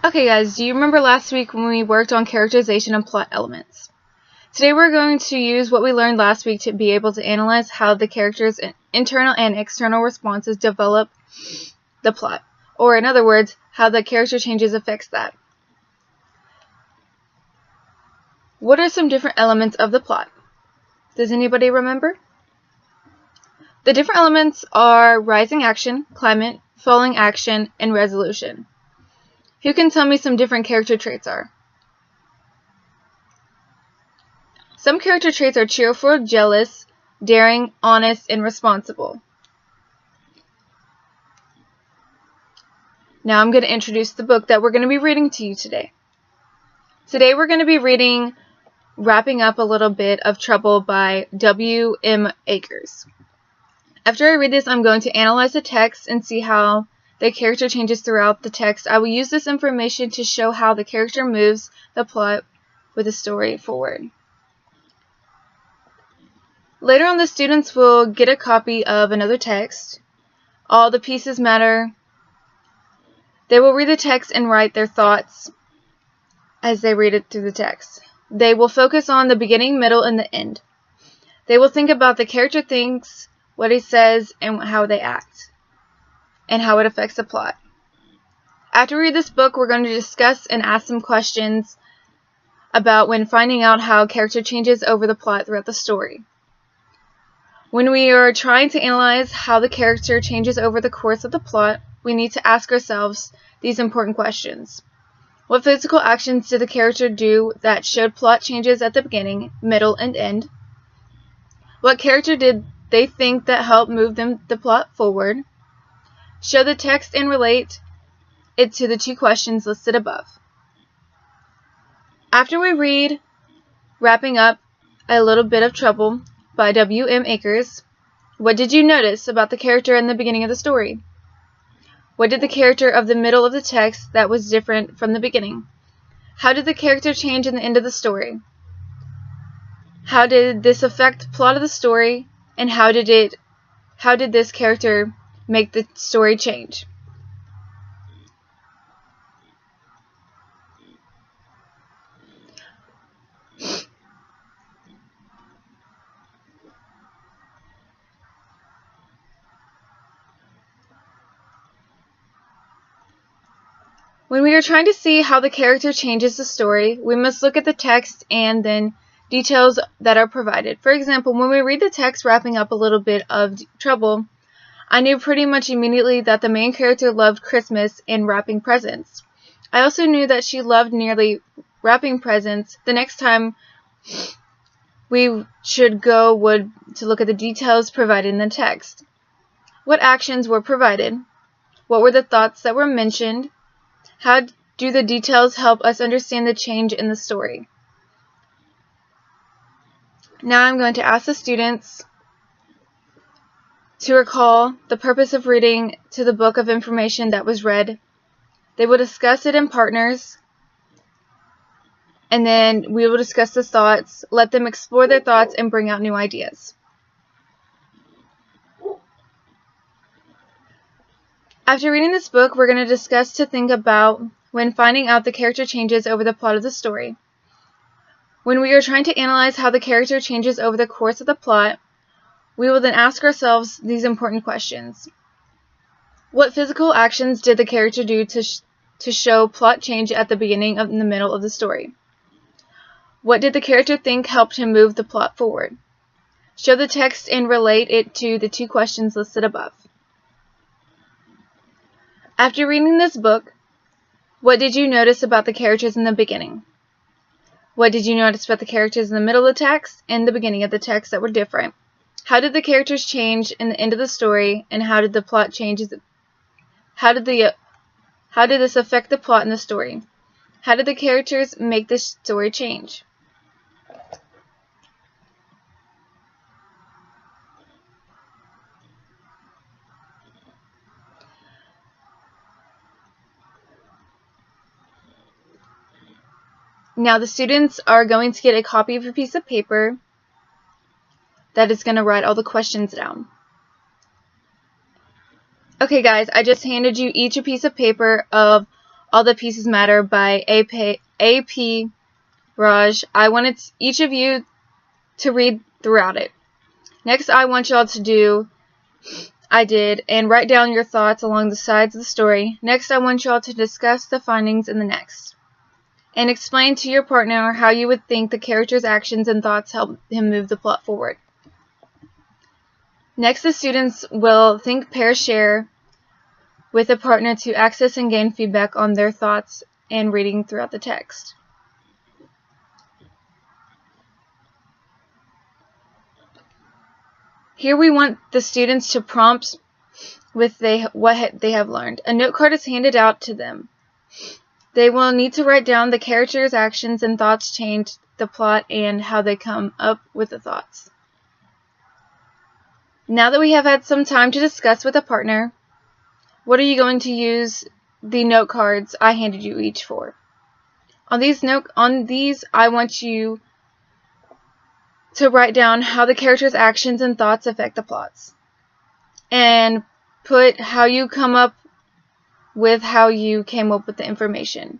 Okay guys, do you remember last week when we worked on characterization and plot elements? Today we're going to use what we learned last week to be able to analyze how the characters' internal and external responses develop the plot, or in other words, how the character changes affects that. What are some different elements of the plot? Does anybody remember? The different elements are rising action, climate, falling action, and resolution. Who can tell me some different character traits are? Some character traits are cheerful, jealous, daring, honest, and responsible. Now I'm going to introduce the book that we're going to be reading to you today. Today we're going to be reading Wrapping Up a Little Bit of Trouble by W.M. Akers. After I read this, I'm going to analyze the text and see how the character changes throughout the text. I will use this information to show how the character moves the plot with the story forward. Later on, the students will get a copy of another text. All the pieces matter. They will read the text and write their thoughts as they read it through the text. They will focus on the beginning, middle, and the end. They will think about the character thinks, what he says, and how they act, and how it affects the plot. After we read this book, we're going to discuss and ask some questions about when finding out how character changes over the plot throughout the story. When we are trying to analyze how the character changes over the course of the plot, we need to ask ourselves these important questions. What physical actions did the character do that showed plot changes at the beginning, middle, and end? What character did they think that helped move the plot forward? Show the text and relate it to the two questions listed above. After we read Wrapping Up a Little Bit of Trouble by W.M. Akers, what did you notice about the character in the beginning of the story? What did the character of the middle of the text that was different from the beginning? How did the character change in the end of the story? How did this affect the plot of the story, and how did this character make the story change? When we are trying to see how the character changes the story, we must look at the text and then details that are provided. For example, when we read the text Wrapping Up a Little Bit of Trouble, I knew pretty much immediately that the main character loved Christmas and wrapping presents. I also knew that she loved nearly wrapping presents. The next time we should go would to look at the details provided in the text. What actions were provided? What were the thoughts that were mentioned? How do the details help us understand the change in the story? Now I'm going to ask the students to recall the purpose of reading to the book of information that was read. They will discuss it in partners, and then we will discuss the thoughts, let them explore their thoughts, and bring out new ideas. After reading this book, we're going to discuss to think about when finding out the character changes over the plot of the story. When we are trying to analyze how the character changes over the course of the plot, we will then ask ourselves these important questions. What physical actions did the character do to show plot change at the beginning and the middle of the story? What did the character think helped him move the plot forward? Show the text and relate it to the two questions listed above. After reading this book, what did you notice about the characters in the beginning? What did you notice about the characters in the middle of the text and the beginning of the text that were different? How did the characters change in the end of the story, and how did the plot change? How did this affect the plot in the story? How did the characters make the story change? Now the students are going to get a copy of a piece of paper that is going to write all the questions down. Okay guys, I just handed you each a piece of paper of All the Pieces Matter by A.P. Raj. I wanted each of you to read throughout it. Next, I want y'all to do I did and write down your thoughts along the sides of the story. Next, I want y'all to discuss the findings in the next and explain to your partner how you would think the character's actions and thoughts help him move the plot forward. Next, the students will think, pair, share with a partner to access and gain feedback on their thoughts and reading throughout the text. Here we want the students to prompt with what they have learned. A note card is handed out to them. They will need to write down the characters' actions and thoughts change the plot and how they come up with the thoughts. Now that we have had some time to discuss with a partner, what are you going to use the note cards I handed you each for? On these, I want you to write down how the characters' actions and thoughts affect the plots, and put how you come up with how you came up with the information.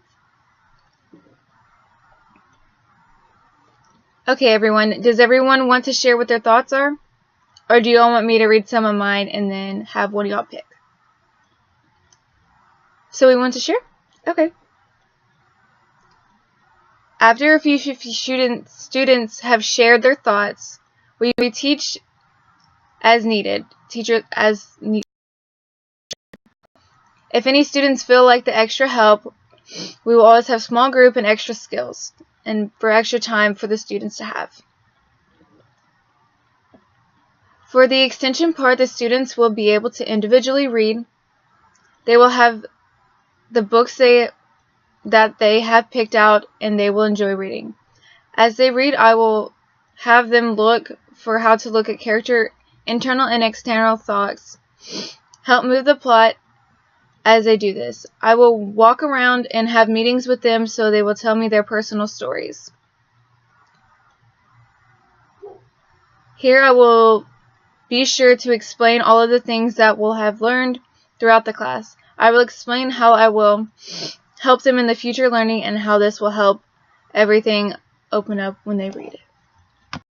Okay, everyone, does everyone want to share what their thoughts are? Or do you all want me to read some of mine and then have one of y'all pick? So we want to share? Okay. After a few students have shared their thoughts, we teach as needed. If any students feel like the extra help, we will always have small group and extra skills, and for extra time for the students to have. For the extension part, the students will be able to individually read. They will have the books that they have picked out, and they will enjoy reading. As they read, I will have them look for how to look at character internal and external thoughts, help move the plot as they do this. I will walk around and have meetings with them so they will tell me their personal stories. Here I will be sure to explain all of the things that we'll have learned throughout the class. I will explain how I will help them in the future learning and how this will help everything open up when they read it.